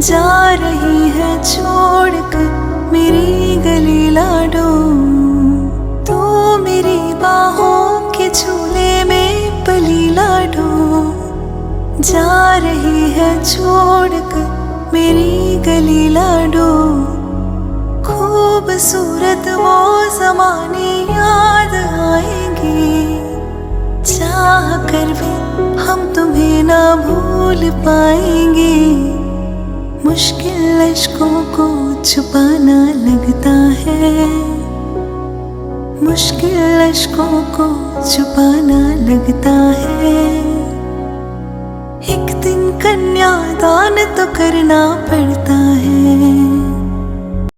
जा रही है छोड़कर मेरी गली लाडो, तू मेरी बाहों के झूले में पली लाडो। जा रही है छोड़कर मेरी गली लाडो, खूबसूरत वो ज़माने याद आएंगे, चाह कर भी हम तुम्हें ना भूल पाएंगे। मुश्किल अश्कों को छुपाना लगता है, मुश्किल अश्कों को छुपाना लगता है। एक दिन कन्यादान तो करना पड़ता है।